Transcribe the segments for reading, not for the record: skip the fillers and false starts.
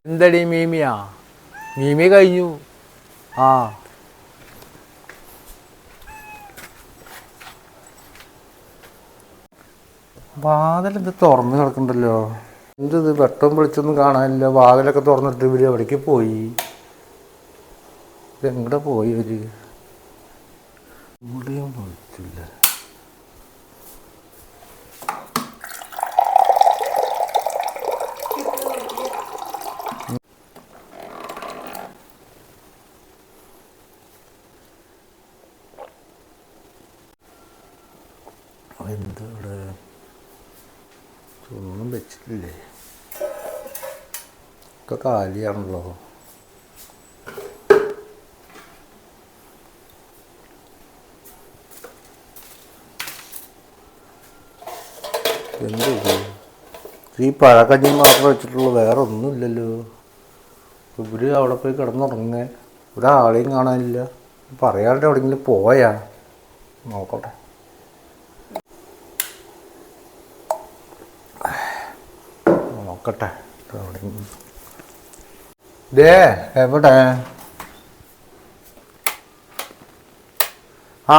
എന്തടി മീമിയാ? മീമി കഴിഞ്ഞു. ആ വാതിലെന്ത് തുറന്ന് കിടക്കണ്ടല്ലോ. എന്തത് വെട്ടം വിളിച്ചൊന്നും കാണാനില്ല. വാതിലൊക്കെ തുറന്നിട്ട് ഇവര് എവിടേക്ക് പോയി? എങ്ങടെ പോയി ഇവര്? ഇവിടെയും വിളിച്ചില്ല. എന്താ ഇവിടെ ഒന്നും വെച്ചിട്ടില്ലേ? ഒക്കെ കാലിയാണല്ലോ. എന്ത് ഈ പഴക്കഞ്ഞി മാത്രം വെച്ചിട്ടുള്ളൂ, വേറെ ഒന്നുമില്ലല്ലോ. ഇവര് അവിടെ പോയി കിടന്നുറങ്ങേ, ഒരാളെയും കാണാനില്ല. പറയാണ്ട് എവിടെയെങ്കിലും പോയാ നോക്കട്ടെ. നോക്കട്ടെ ദേ എവിടെ? ആ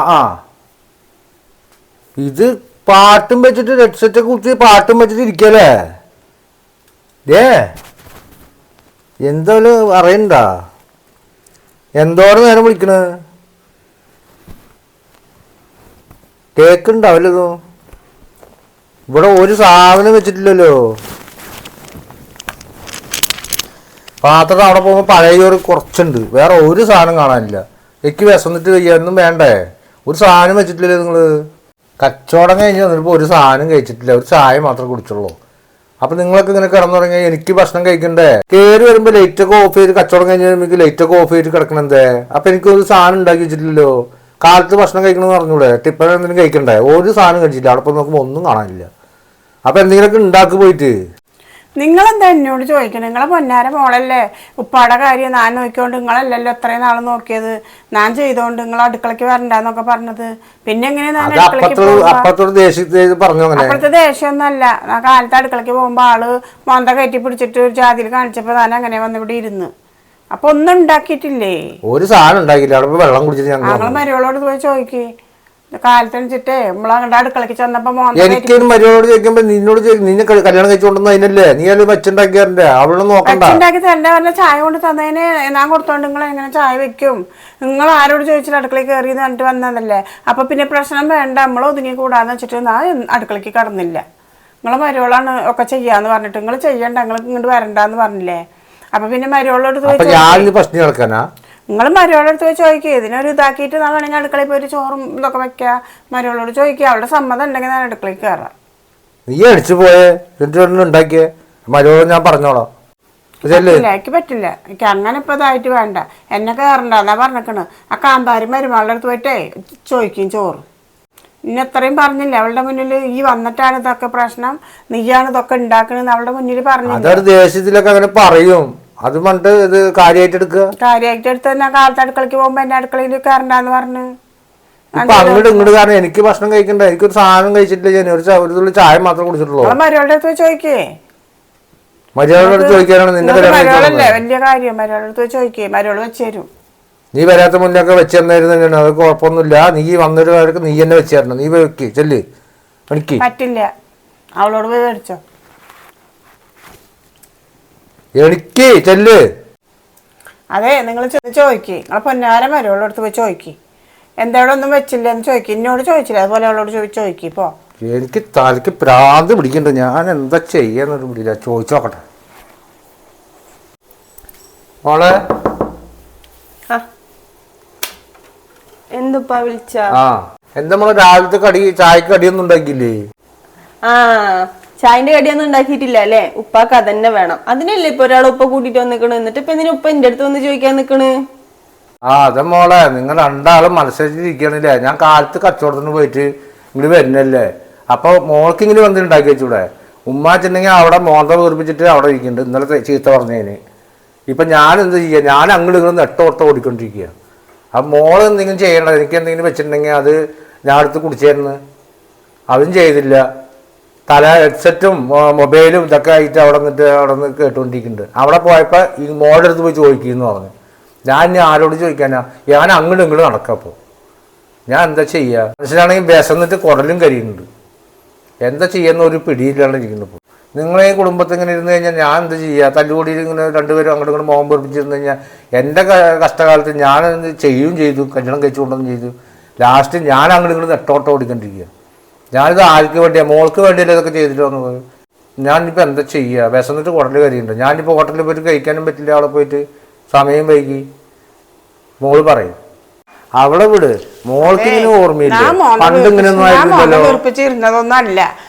ഇത് പാട്ടും വെച്ചിട്ട് ഹെഡ്സെറ്റ് കുറിച്ച് പാട്ടും വെച്ചിട്ട് ഇരിക്കല്ലേ? ദേ എന്തായാലും അറിയണ്ട. എന്തോരം നേരം വിളിക്കണ്? കേക്കുണ്ടാവില്ലതോ. ഇവിടെ ഒരു സാധനം വെച്ചിട്ടില്ലല്ലോ. പാത്രം അവിടെ പോകുമ്പോൾ പഴയ ചോറ് കുറച്ചുണ്ട്, വേറെ ഒരു സാധനം കാണാനില്ല. എനിക്ക് വിശന്നിട്ട് കഴിയാനൊന്നും വേണ്ടേ? ഒരു സാധനം വെച്ചിട്ടില്ലല്ലോ നിങ്ങൾ. കച്ചവടം കഴിഞ്ഞ് വന്നിപ്പോൾ ഒരു സാധനം കഴിച്ചിട്ടില്ല, ഒരു ചായ മാത്രം കുടിച്ചുള്ളൂ. അപ്പം നിങ്ങളൊക്കെ ഇങ്ങനെ കിടന്നുറങ്ങി എനിക്ക് ഭക്ഷണം കഴിക്കണ്ടേ? കയറി വരുമ്പോൾ ലൈറ്റൊക്കെ ഓഫ് ചെയ്ത്, കച്ചവടം കഴിഞ്ഞ് വരുമ്പോൾ ലൈറ്റൊക്കെ ഓഫ് ചെയ്ത് കിടക്കണെന്തേ? അപ്പം എനിക്കൊരു സാധനം ഉണ്ടാക്കി വെച്ചിട്ടില്ലല്ലോ. കാലത്ത് ഭക്ഷണം കഴിക്കണമെന്ന് പറഞ്ഞൂടെ? ടിപ്പൻ എന്തെങ്കിലും കഴിക്കണ്ടേ? ഒരു സാധനം കഴിച്ചില്ല. അവിടെ പോയി നോക്കുമ്പോൾ ഒന്നും കാണാനില്ല. അപ്പം എന്തെങ്കിലുമൊക്കെ ഉണ്ടാക്കി പോയിട്ട്. നിങ്ങളെന്താ എന്നോട് ചോദിക്കണം? നിങ്ങളെ പൊന്നാര മോളല്ലേ, ഉപ്പാടെ കാര്യം ഞാൻ നോക്കിക്കൊണ്ട് നിങ്ങളല്ലല്ലോ ഇത്രയും നാൾ നോക്കിയത്. ഞാൻ ചെയ്തോണ്ട് നിങ്ങൾ അടുക്കളയ്ക്ക് വരണ്ടെന്നൊക്കെ പറഞ്ഞത്. പിന്നെ എങ്ങനെയാ അപ്പോഴത്തെ ദേഷ്യമൊന്നുമല്ല. ഞാൻ കാലത്ത് അടുക്കളയ്ക്ക് പോകുമ്പോ ആള് മൊന്ത കയറ്റി പിടിച്ചിട്ട് ഒരു ജാതിയിൽ കാണിച്ചപ്പോ ഞാൻ അങ്ങനെ വന്നിവിടെ ഇരുന്ന്. അപ്പൊ ഒന്നും ഉണ്ടാക്കിയിട്ടില്ലേ? ഒരു സാധനം ഉണ്ടാക്കിയില്ല. അവിടെ വെള്ളം കുടിച്ചിട്ട് ഞങ്ങൾ മരുകളോട് പോയി ചോദിക്കേ. കാലത്തണിച്ചിട്ടേ നമ്മളങ്ങോട്ട് അടുക്കളയ്ക്ക് ചെന്നപ്പോ എനിക്ക് മരുമോട് ചോദിക്കുമ്പോ നിന്നോട് നിന്നെ കല്യാണം കഴിച്ചുകൊണ്ടെന്ന് അതിനല്ലേ നീ അത് വെച്ചുണ്ടാക്കിയാറിന്റെ അവള് വെച്ചുണ്ടാക്കി തന്നെ പറഞ്ഞ ചായ കൊണ്ട് തന്നതിന് ഞാൻ കൊടുത്തോണ്ട് നിങ്ങൾ എങ്ങനെ ചായ വെക്കും? നിങ്ങൾ ആരോട് ചോദിച്ചിട്ട് അടുക്കളയിൽ കയറി എന്നിട്ട് വന്നതല്ലേ? അപ്പൊ പിന്നെ പ്രശ്നം വേണ്ട, നമ്മൾ ഒതുങ്ങി കൂടാന്ന് വെച്ചിട്ട് ഞാൻ അടുക്കളയ്ക്ക് കടന്നില്ല. നിങ്ങളെ മരുവളാണ് ഒക്കെ ചെയ്യാന്ന് പറഞ്ഞിട്ട് നിങ്ങൾ ചെയ്യണ്ട, നിങ്ങൾ ഇങ്ങോട്ട് വരണ്ടെന്ന് പറഞ്ഞില്ലേ? അപ്പൊ പിന്നെ മരുവളോട് ചോദിച്ചാ നിങ്ങൾ മരുവളോട് പോയി ചോദിക്കുക. ഇതിനൊരു ഇതാക്കിയിട്ട് ഞാൻ വേണമെങ്കിൽ അടുക്കളയിൽ പോയിട്ട് ചോറും ഇതൊക്കെ വെക്കുക. മരുവളോട് ചോദിക്കുക, അവളുടെ സമ്മതം ഉണ്ടെങ്കിൽ ഞാൻ അടുക്കളയിൽ കയറാം. നീ അടിച്ചു പോയേ ഉണ്ടാക്കിയേ മരുവളോട് ഞാൻ പറഞ്ഞോളാം. എനിക്ക് പറ്റില്ല. എനിക്ക് അങ്ങനെ ഇപ്പൊ ഇതായിട്ട് വേണ്ട, എന്നെ കയറണ്ടെന്നാ പറഞ്ഞേക്കണ്. ആ കാന്താരി മരുമകളുടെ അടുത്ത് പോയിട്ടേ ചോദിക്കും ചോറ്. ഇന്നെ എത്രയും പറഞ്ഞില്ല അവളുടെ മുന്നിൽ, ഈ വന്നിട്ടാണ് ഇതൊക്കെ പ്രശ്നം, നീയാണ് ഇതൊക്കെ ഉണ്ടാക്കണെന്ന് അവളുടെ മുന്നിൽ പറഞ്ഞില്ല. ദേഷ്യത്തിലൊക്കെ അങ്ങനെ പറയും. അത് പണ്ട് ഇത് കാര്യമായിട്ട് എടുക്കുക. കാര്യമായിട്ട് എടുത്ത് തന്നെ കാലത്ത് അടുക്കളയ്ക്ക് പോകുമ്പോ എന്റെ അടുക്കളയിൽ കയറണ്ടെന്ന് പറഞ്ഞു. അങ്ങോട്ട് ഇങ്ങോട്ട് കാരണം എനിക്ക് ഭക്ഷണം കഴിക്കണ്ട. എനിക്കൊരു സാധനം കഴിച്ചിട്ടില്ല. ഞാൻ ഒരു തുള്ളി ചായ മാത്രം കുടിച്ചിട്ടുള്ളൂ. മരുവളുടെ അടുത്ത് ചോദിക്കേ. മരുവളുടെ അടുത്ത് ചോദിക്കാനാണ് നിന്റെ മരുവളല്ലേ വലിയ കാര്യം. മരുവളുടെ അടുത്ത് ചോദിക്കേ, മരുവള് വെച്ച് തരും. നീ വരാത്ത മുന്നൊക്കെ വെച്ച് തന്നായിരുന്നു. അത് കുഴപ്പമൊന്നുമില്ല. നീ വന്നൊരു പേർക്ക് നീ തന്നെ വെച്ച് തരണം. നീ വെക്ക് ചെല്ല്. എനിക്ക് പറ്റില്ല, അവളോട് പോയി മേടിച്ചോ. എനിക്ക് ചെല്ല്. അതെ, നിങ്ങൾ ചോദിക്കേ. നിങ്ങളെ പൊന്നാര മരുവളുടെ അടുത്ത് പോയി ചോദിക്കേ. എന്തോടെ ഒന്നും വെച്ചില്ല എന്ന് ചോദിക്കും. എന്നോട് ചോദിച്ചില്ല, അതുപോലെ അവളോട് ചോദിക്കേ. ഇപ്പോ എനിക്ക് തലക്ക് പ്രാന്ത് പിടിക്കണ്ട. ഞാൻ എന്താ ചെയ്യാന്നൊരു പിടിയില്ല. ചോദിച്ചു നോക്കട്ടെ. മോളെ എന്തുപ്പാ വിളിച്ച? എന്താ മോളെ രാവിലത്തെ കടി ചായക്ക് കടിയൊന്നും ഉണ്ടാക്കിയില്ലേ? ചായന്റെ കടിയൊന്നും ഉണ്ടാക്കിയിട്ടില്ല അല്ലേ? ഉപ്പാക്ക് അതന്നെ വേണം. അതിനല്ലേ ഇപ്പൊ ഒരാൾ ഉപ്പ കൂട്ടിട്ട് വന്നിക്കണ്. എന്നിട്ട് ഇപ്പൊ എന്തിനാ ഉപ്പ എന്റെ അടുത്ത് വന്ന് ചോദിക്കാൻ നിക്കണ്? അതെ മോളെ, നിങ്ങൾ രണ്ടാളും മത്സരിച്ചിരിക്കണില്ലേ? ഞാൻ കാലത്ത് കച്ചവടത്തിന് പോയിട്ട് ഇങ്ങോട്ട് വരുന്നല്ലേ. അപ്പൊ മോൾക്ക് ഇങ്ങനെ വന്നിട്ട് ഉണ്ടാക്കി വെച്ചൂടെ? ഉമ്മാച്ചിട്ടുണ്ടെങ്കിൽ അവിടെ മോന്ത വീർപ്പിച്ചിട്ട് അവിടെ ഇരിക്കുന്നുണ്ട്. ഇന്നലെ ചീത്ത പറഞ്ഞതിന് ഇപ്പൊ ഞാൻ എന്ത് ചെയ്യാ? ഞാൻ അങ്ങോട്ട് ഇങ്ങനെ നെട്ടോർത്ത ഓടിക്കൊണ്ടിരിക്കുക. അപ്പം മോള് എന്തെങ്കിലും ചെയ്യണം. എനിക്ക് എന്തെങ്കിലും വെച്ചിട്ടുണ്ടെങ്കിൽ അത് ഞാൻ അടുത്ത് കുടിച്ചായിരുന്നു. അതും ചെയ്തില്ല. തല ഹെഡ്സെറ്റും മൊബൈലും ഇതൊക്കെ ആയിട്ട് അവിടെ നിന്ന് കേട്ടുകൊണ്ടിരിക്കുന്നുണ്ട്. അവിടെ പോയപ്പോൾ ഈ മോളുടെ അടുത്ത് പോയി ചോദിക്കുന്നു പറഞ്ഞു. ഞാൻ ഇനി ആരോട് ചോദിക്കാനാ, ഞാൻ അങ്ങോട്ടും ഇങ്ങോട്ട് നടക്കപ്പോൾ ഞാൻ എന്താ ചെയ്യുക? മനുഷ്യനാണെങ്കിൽ വിശന്നിട്ട് കുടലും കരിയുന്നുണ്ട്, എന്താ ചെയ്യുന്ന ഒരു പിടിയിലാണ് ഇരിക്കുന്നത്. ഇപ്പോൾ നിങ്ങളെ ഈ കുടുംബത്തിൽ ഇങ്ങനെ ഇരുന്ന് കഴിഞ്ഞാൽ ഞാൻ എന്ത് ചെയ്യുക? തല്ലുകൂടി ഇങ്ങനെ രണ്ടുപേരും അങ്ങോട്ടും ഇങ്ങോട്ട് മോഹം പൊറിപ്പിച്ചിരുന്നു കഴിഞ്ഞാൽ എൻ്റെ കഷ്ടകാലത്ത് ഞാൻ ചെയ്യുകയും ചെയ്തു, കല്യാണം കഴിച്ചു കൊണ്ടുവന്നും ചെയ്തു. ലാസ്റ്റ് ഞാൻ അങ്ങോട്ട് ഇങ്ങോട്ട് നെട്ടോട്ടം ഓടിക്കൊണ്ടിരിക്കുക. ഞാനിത് ആർക്ക് വേണ്ടിയാണ്? മോൾക്ക് വേണ്ടിയല്ലേ ഇതൊക്കെ ചെയ്തിട്ട് വന്നത്. ഞാനിപ്പോൾ എന്താ ചെയ്യുക? വിശന്നിട്ട് കുടൽ കരിയുന്നുണ്ട്. ഞാനിപ്പോൾ ഹോട്ടലിൽ പോയിട്ട് കഴിക്കാനും പറ്റില്ല, അവിടെ പോയിട്ട് സമയം വൈകി. മോള് പറയും അവിടെ വിട്, മോൾക്ക് ഇങ്ങനെ ഓർമ്മയില്ല, പണ്ട് ഇങ്ങനെയൊന്നും ആയിരുന്നല്ലോ. വെറുപ്പിച്ചിരുന്നതൊന്നും അല്ല.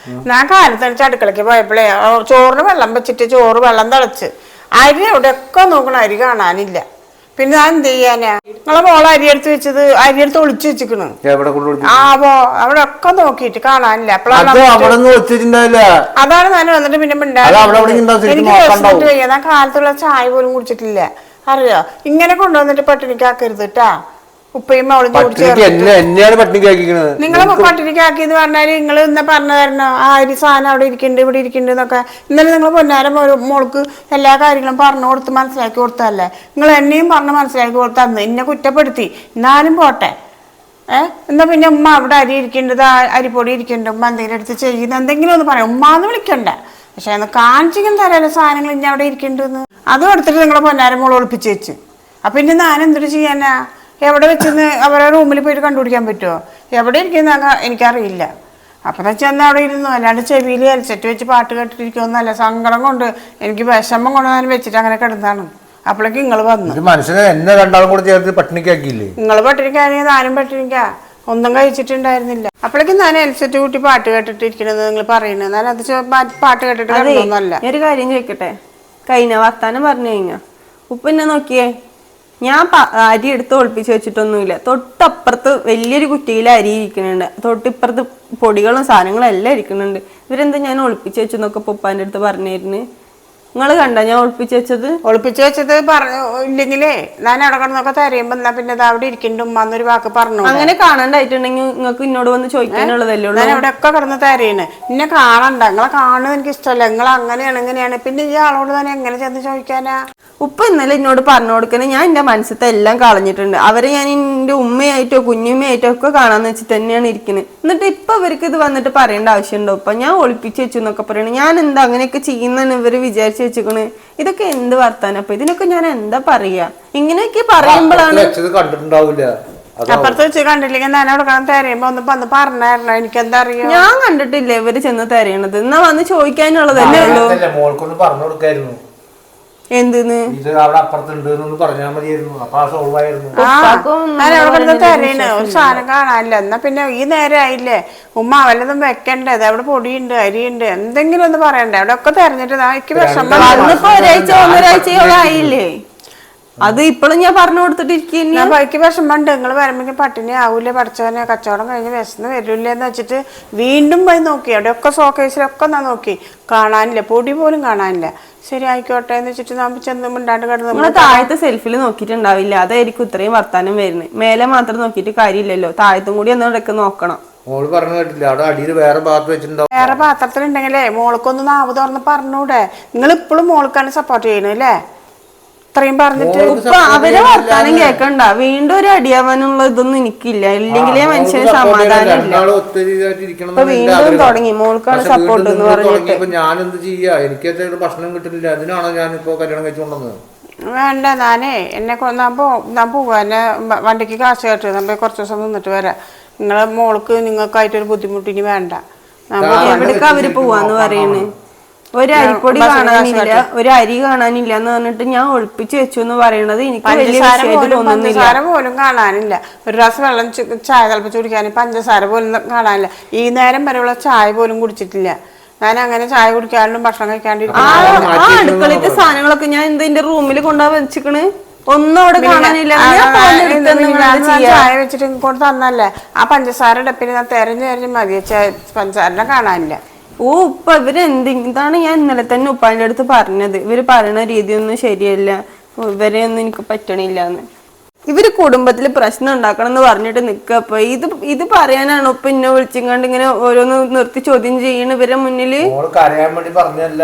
ഞാൻ കാലത്തണിച്ച് അടുക്കളയ്ക്ക് പോയപ്പോഴേ ചോറിന് വെള്ളം വെച്ചിട്ട് ചോറ് വെള്ളം തിളച്ച് അരി എവിടെയൊക്കെ നോക്കണ അരി കാണാനില്ല. പിന്നെ ഞാൻ എന്ത് ചെയ്യാനാ? നിങ്ങളെ മോളെ അരിയെടുത്ത് വെച്ചത് അരിയെടുത്ത് ഒളിച്ചു വെച്ചിക്കണ്. അവിടെ ഒക്കെ നോക്കിയിട്ട് കാണാനില്ല. അതാണ് ഞാൻ വന്നിട്ട് പിന്നെ എനിക്ക് വിശന്നിട്ട് വയ്യ. ഞാൻ കാലത്തുള്ള ചായ പോലും കുടിച്ചിട്ടില്ല. അറിയോ? ഇങ്ങനെ കൊണ്ടുവന്നിട്ട് പട്ടിണിക്കാക്കരുത് കേട്ടാ. ഉപ്പയും മോളും നിങ്ങളെ പട്ടിണിക്കാക്കിന്ന് പറഞ്ഞാല് നിങ്ങൾ ഇന്ന പറഞ്ഞു തരണോ? ആ ഒരു സാധനം അവിടെ ഇരിക്കുന്നുണ്ട്, ഇവിടെ ഇരിക്കുന്നുണ്ട് എന്നൊക്കെ. ഇന്നലെ നിങ്ങൾ പൊന്നാരം മോൾക്ക് എല്ലാ കാര്യങ്ങളും പറഞ്ഞു കൊടുത്ത് മനസ്സിലാക്കി കൊടുത്തതല്ലേ? നിങ്ങൾ എന്നെയും പറഞ്ഞ് മനസ്സിലാക്കി കൊടുത്തന്ന് എന്നെ കുറ്റപ്പെടുത്തി. എന്നാലും പോട്ടെ. എന്നാ പിന്നെ ഉമ്മ അവിടെ അരി ഇരിക്കേണ്ടത്, അരിപ്പൊടി ഇരിക്കുന്നുണ്ട്, ഉമ്മ എന്തെങ്കിലും എടുത്ത് ചെയ്യുന്ന എന്തെങ്കിലും ഒന്ന് പറയാം. ഉമ്മാന്ന് വിളിക്കണ്ട, പക്ഷെ അന്ന് കാണിച്ചിങ്ങനെ തരാലോ സാധനങ്ങൾ ഇനി അവിടെ ഇരിക്കേണ്ടതെന്ന്. അതും എടുത്തിട്ട് നിങ്ങളെ പൊന്നാരം മോൾ ഒളിപ്പിച്ച് വെച്ച്. അപ്പൊ പിന്നെ ഞാൻ എന്തൊരു ചെയ്യാനാ? എവിടെ വെച്ചെന്ന് അവരെ റൂമിൽ പോയിട്ട് കണ്ടുപിടിക്കാൻ പറ്റുമോ? എവിടെ ഇരിക്കുന്ന എനിക്കറിയില്ല. അപ്പം വെച്ചാൽ അവിടെ ഇരുന്നു. അല്ലാണ്ട് ചെവിയിൽ ഹെൽസെറ്റ് വെച്ച് പാട്ട് കേട്ടിട്ടിരിക്കുമെന്നല്ല. സങ്കടം കൊണ്ട് എനിക്ക് വിഷമം കൊണ്ട് ഞാൻ വെച്ചിട്ട് അങ്ങനെ കിടന്നാണ്. അപ്പോഴേക്ക് നിങ്ങൾ വന്നു. മനുഷ്യനെ എന്നെ രണ്ടാളും കൂടെ ചേർത്ത് പട്ടിണിക്കാക്കിയില്ലേ? നിങ്ങൾ പട്ടിണിക്കാണെങ്കിൽ ഞാനും പട്ടിണിക്കാ. ഒന്നും കഴിച്ചിട്ടുണ്ടായിരുന്നില്ല. അപ്പോഴേക്കും ഞാൻ ഹെൽസെറ്റ് കൂട്ടി പാട്ട് കേട്ടിട്ടിരിക്കണത് നിങ്ങൾ പറയുന്നത്. ഞാൻ അത് പാട്ട് കേട്ടിട്ട് കിടന്നൊന്നല്ല. ഒരു കാര്യം ചോദിക്കട്ടെ? കഴിഞ്ഞ വർത്താനം പറഞ്ഞു കഴിഞ്ഞാ ഉപ്പ എന്നെ നോക്കിയേ. ഞാൻ അരി എടുത്ത് ഒളിപ്പിച്ച് വെച്ചിട്ടൊന്നുമില്ല. തൊട്ടപ്പുറത്ത് വലിയൊരു കുറ്റിയിൽ അരി ഇരിക്കുന്നുണ്ട്, തൊട്ടിപ്പുറത്ത് പൊടികളും സാധനങ്ങളും എല്ലാം ഇരിക്കുന്നുണ്ട്. ഇവരെന്താ ഞാൻ ഒളിപ്പിച്ച് വെച്ചെന്നൊക്കെ ഉപ്പാന്റെ അടുത്ത് പറഞ്ഞിരുന്നു. നിങ്ങൾ കണ്ട ഞാൻ ഒളിപ്പിച്ച് വെച്ചത് ഇല്ലെങ്കിലേ ഞാൻ അവിടെ കിടന്നൊക്കെ തരയുമ്പോ എന്നാ പിന്നെ അത് അവിടെ ഇരിക്കുന്നുണ്ട് ഉമ്മ എന്നൊരു വാക്ക് പറഞ്ഞു. അങ്ങനെ കാണാണ്ടായിട്ടുണ്ടെങ്കിൽ നിങ്ങൾക്ക് ഇന്നോട് വന്ന് ചോദിക്കാനുള്ളതല്ലേ ഉള്ളൂ. ഞാൻ അവിടെ ഒക്കെ കിടന്ന് തരയാണ്. എന്നെ കാണണ്ട, നിങ്ങളെ കാണുന്നത് എനിക്ക് ഇഷ്ടമല്ല. നിങ്ങൾ അങ്ങനെയാണ് ഇങ്ങനെയാണ്. പിന്നെ ഈ ആളോട് തന്നെ എങ്ങനെ ചെന്ന് ചോദിക്കാനാ? ഉപ്പ ഇന്നലെ എന്നോട് പറഞ്ഞു കൊടുക്കണേ. ഞാൻ എന്റെ മനസ്സിലത്തെ എല്ലാം കളഞ്ഞിട്ടുണ്ട്. അവരെ ഞാൻ എന്റെ ഉമ്മയായിട്ടോ കുഞ്ഞുമ്മയായിട്ടോ ഒക്കെ കാണാന്ന് വെച്ചിട്ട് തന്നെയാണ് ഇരിക്കുന്നത്. എന്നിട്ട് ഇപ്പൊ ഇവർക്ക് ഇത് വന്നിട്ട് പറയേണ്ട ആവശ്യമുണ്ടോ? ഉപ്പ ഞാൻ ഒളിപ്പിച്ച് വെച്ചു എന്നൊക്കെ പറയണേ. ഞാൻ എന്താ അങ്ങനെയൊക്കെ ചെയ്യുന്നതെന്ന് ഇവര് വിചാരിച്ചു വെച്ചിക്കണ്. ഇതൊക്കെ എന്ത് വർത്താനം? അപ്പൊ ഇതിനൊക്കെ ഞാൻ എന്താ പറയാ? ഇങ്ങനെയൊക്കെ പറയുമ്പോഴാണ് അപ്പുറത്ത് വെച്ച് കണ്ടില്ലെങ്കിൽ ഞാൻ അവിടെ കാണാൻ തരയുമ്പോ ഒന്ന് വന്ന് പറഞ്ഞായിരുന്നു. എനിക്കെന്താ അറിയാം? ഞാൻ കണ്ടിട്ടില്ല ഇവര് ചെന്ന് തരയണത്. എന്നാ വന്ന് ചോദിക്കാനുള്ളതല്ലേ ഉള്ളൂ. എന്തിന്ന് തരേണ് ഒരു സാധനം കാണാനില്ല. എന്നാ പിന്നെ ഈ നേരം ആയില്ലേ, ഉമ്മ വല്ലതും വെക്കണ്ടേ? അവിടെ പൊടിയുണ്ട്, അരിയുണ്ട്, എന്തെങ്കിലും ഒന്ന് പറയണ്ടേ? അവിടെ ഒക്കെ തെരഞ്ഞിട്ട് എനിക്ക് വിഷമം. ഒരാഴ്ചയോളം ആയില്ലേ? അത് ഇപ്പോഴും ഞാൻ പറഞ്ഞു കൊടുത്തിട്ടിരിക്കുന്നു. എനിക്ക് വിഷമമുണ്ട്. നിങ്ങൾ വരുമ്പോ പട്ടിണി ആവൂലേ പഠിച്ചവനെ, കച്ചവടം കഴിഞ്ഞ് വിശന്ന് വരൂലെന്ന് വെച്ചിട്ട് വീണ്ടും പോയി നോക്കി. അവിടെ ഒക്കെ ഷോക്കേസിലൊക്കെ ഞാൻ നോക്കി, കാണാനില്ല, പൊടി പോലും കാണാനില്ല. ശരി ആയിക്കോട്ടെ എന്ന് വെച്ചിട്ട് നമ്മൾ ചെന്ന് മിണ്ടാണ്ട് കിടന്നു. നമ്മള് താഴത്തെ സെൽഫിൽ നോക്കിയിട്ടുണ്ടാവില്ല, അതായിരിക്കും ഇത്രയും വർത്താനം വരുന്നത്. മേലെ മാത്രം നോക്കിയിട്ട് കാര്യമില്ലല്ലോ, താഴത്തും കൂടി ഒന്നിടക്ക് നോക്കണം. വേറെ പാത്രത്തിലുണ്ടെങ്കിലേ മോൾക്കൊന്ന് നാവ് തുറന്ന് പറഞ്ഞൂടെ? നിങ്ങൾ ഇപ്പോഴും മോൾക്കാണ് സപ്പോർട്ട് ചെയ്യണേ അല്ലേ? ഇത്രയും പറഞ്ഞിട്ട് ഉപ്പ അവരെ വർത്താനം കേക്കണ്ട. വീണ്ടും ഒരു അടിയാവാനുള്ള ഇതൊന്നും എനിക്കില്ല. ഇല്ലെങ്കിലേ മനുഷ്യന് സമാധാനം ഇല്ല. ഇപ്പൊ വീണ്ടും തുടങ്ങി മോൾക്കാണ് സപ്പോർട്ട് എന്ന് പറഞ്ഞിട്ട്. ഞാൻ എന്ത് ചെയ്യാ? എനിക്ക് ഭക്ഷണം കിട്ടില്ല, അതിനാണോ ഞാനിപ്പോ കല്യാണം കഴിച്ചുകൊണ്ടത്? വേണ്ട, ഞാനേ എന്നെ ഞാൻ പോവാ. എന്നെ വണ്ടിക്ക് കാശ് കേട്ടു. നമ്മൾ കുറച്ച് ദിവസം നിന്നിട്ട് വരാം. നിങ്ങളെ മോൾക്ക് നിങ്ങൾക്കായിട്ടൊരു ബുദ്ധിമുട്ടിനി വേണ്ട. എവിടേക്കാ അവര് പോവാന്ന് പറയുന്നത്? ഒരു അരിപ്പൊടി കാണാനില്ല, ഒരു അരി കാണാനില്ല എന്ന് പറഞ്ഞിട്ട് ഞാൻ ഒളിപ്പിച്ചു വെച്ചു എന്ന് പറയണത് എനിക്ക് പഞ്ചസാര പോലും കാണാനില്ല. ഒരു ഗ്ലാസ് വെള്ളം ചായ തിളപ്പിച്ച് കുടിക്കാൻ പഞ്ചസാര പോലും കാണാനില്ല. ഈ നേരം വരെയുള്ള ചായ പോലും കുടിച്ചിട്ടില്ല. ഞാൻ അങ്ങനെ ചായ കുടിക്കാണ്ടും ഭക്ഷണം കഴിക്കാണ്ടിരിക്കും. ആ അടുക്കളത്തെ സാധനങ്ങളൊക്കെ ഞാൻ എന്റെ റൂമിൽ കൊണ്ടുപോയി വെച്ചിക്കണ്. ഒന്നും അവിടെ കാണാനില്ല. ചായ വെച്ചിട്ട് കൊണ്ട് തന്നല്ലേ, ആ പഞ്ചസാര ഡപ്പിന് ഞാൻ തെരഞ്ഞു മതി. പഞ്ചസാരനെ കാണാനില്ല. ഓ ഉപ്പ ഇതാണ് ഞാൻ ഇന്നലെ തന്നെ ഉപ്പാന്റെ അടുത്ത് പറഞ്ഞത്. ഇവര് പറയണ രീതിയൊന്നും ശരിയല്ല, ഇവരെ ഒന്നും എനിക്ക് പറ്റണില്ല എന്ന്. ഇവര് കുടുംബത്തില് പ്രശ്നം ഉണ്ടാക്കണം എന്ന് പറഞ്ഞിട്ട് നിക്ക. അപ്പൊ ഇത് പറയാനാണോ ഇപ്പൊ ഇന്നെ വിളിച്ചിങ്ങാണ്ട് ഇങ്ങനെ ഓരോന്ന് നിർത്തി ചോദ്യം ചെയ്യണ ഇവരെ മുന്നില്? കരയാൻ വേണ്ടി പറഞ്ഞല്ല,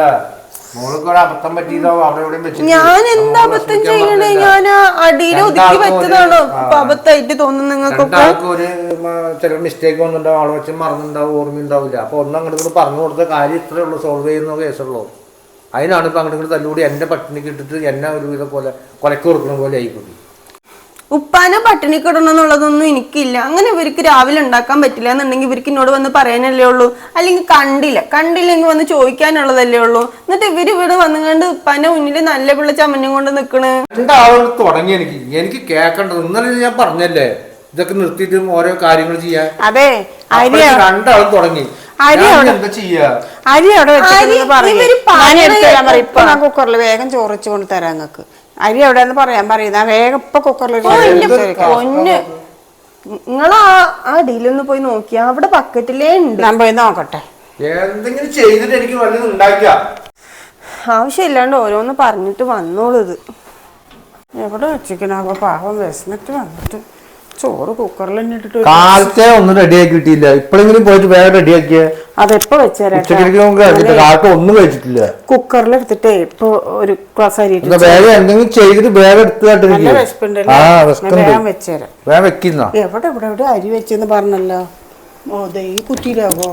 അബദ്ധം പറ്റിയതോ അവിടെ എവിടെയും വെച്ചിട്ട്. ഞാൻ എന്താ അബദ്ധം ചെയ്യണേ? ഞാൻ അടിയിൽ ഒതുക്കി വെച്ചതാണോ ഇപ്പൊ അബദ്ധമായിട്ട് തോന്നുന്നു നിങ്ങൾക്കൊക്കെ? ഒരു ചില മിസ്റ്റേക്ക് വന്നിട്ടുണ്ടാവും, ആളെ വെച്ച് മറന്നുണ്ടാവും, ഓർമ്മയുണ്ടാവില്ല. അപ്പൊ ഒന്നും അങ്ങോട്ട് പറഞ്ഞു കൊടുത്ത കാര്യം ഇത്രേ ഉള്ളൂ, സോൾവ് ചെയ്യുന്ന കേസുള്ളൂ. അതിനാണ് ഇപ്പൊ അങ്ങോട്ട് തല്ലുകൂടി എന്റെ പട്ടിണിക്ക് ഇട്ടിട്ട് എന്നെ ഒരു വിധ പോലെ കൊലക്ക് കൊടുക്കുന്ന പോലെ ആയിക്കോട്ടെ. ഉപ്പാനെ പട്ടിണി കിടണം എന്നുള്ളതൊന്നും എനിക്കില്ല. അങ്ങനെ ഇവർക്ക് രാവിലെ ഉണ്ടാക്കാൻ പറ്റില്ല എന്നുണ്ടെങ്കിൽ ഇവർക്ക് എന്നോട് വന്ന് പറയാനല്ലേ ഉള്ളൂ. അല്ലെങ്കിൽ കണ്ടില്ലെങ്കിൽ വന്ന് ചോദിക്കാനുള്ളതല്ലേ ഉള്ളൂ. എന്നിട്ട് ഇവിടെ വന്നുകൊണ്ട് ഉപ്പാന്റെ മുന്നിൽ നല്ല പിള്ള ചമ്മഞ്ഞും കൊണ്ട് നിക്കണ്. രണ്ടാളും തുടങ്ങി. എനിക്ക് കേക്കണ്ടത് ഇന്നലെ ഞാൻ പറഞ്ഞല്ലേ ഇതൊക്കെ നിർത്തിയിട്ട് ഓരോ കാര്യങ്ങൾ ചെയ്യാൻ. അതെ, രണ്ടാളും തുടങ്ങി. എന്താ ചെയ്യാ? അരി അവിടെ ഇപ്പൊ ഞാൻ കുക്കറിൽ വേഗം ചോറിച്ച് കൊണ്ട് തരാം നിങ്ങക്ക്. അരി എവിടെയെന്ന് പറയാൻ പറയുന്ന വേഗം ഇപ്പൊ കുക്കറിൽ. നിങ്ങൾ ആ ഡീലൊന്ന് പോയി നോക്കിയാ അവിടെ ബക്കറ്റിലേ ഉണ്ട്. ഞാൻ പോയി നോക്കട്ടെ. എന്തെങ്കിലും ചെയ്തിട്ട് എനിക്ക് വല്ലതും ഉണ്ടാക്കിയ ആവശ്യമില്ലാണ്ട് ഓരോന്ന് പറഞ്ഞിട്ട് വന്നോളൂ. ഇത് എവിടെ വെച്ചിക്കണ പാവം വിശന്നിട്ട് വന്നിട്ട് ചോറ് കുക്കറിൽ തന്നെ ഇട്ടിട്ട് കാലത്തെ ഒന്നും റെഡിയാക്കി കിട്ടിയില്ല. ഇപ്പോഴെങ്കിലും പോയിട്ട് വേഗം റെഡിയാക്കിയ. അതെപ്പോ വെച്ചേരാ കാലത്ത് ഒന്നും കഴിച്ചിട്ടില്ല. കുക്കറിൽ എടുത്തിട്ടേ ഇപ്പൊ ഒരു ഗ്ലാസ് അരി വേഗം എന്തെങ്കിലും ചെയ്തിട്ട് വേഗം എടുത്തിട്ട് വേഗം വെച്ചേരാ. വേഗം വെക്കുന്ന എവിടെ എവിടെ എവിടെ അരി വെച്ചെന്ന് പറഞ്ഞല്ലോ. ഓ ദേ ഈ കുറ്റിയിലാവോ?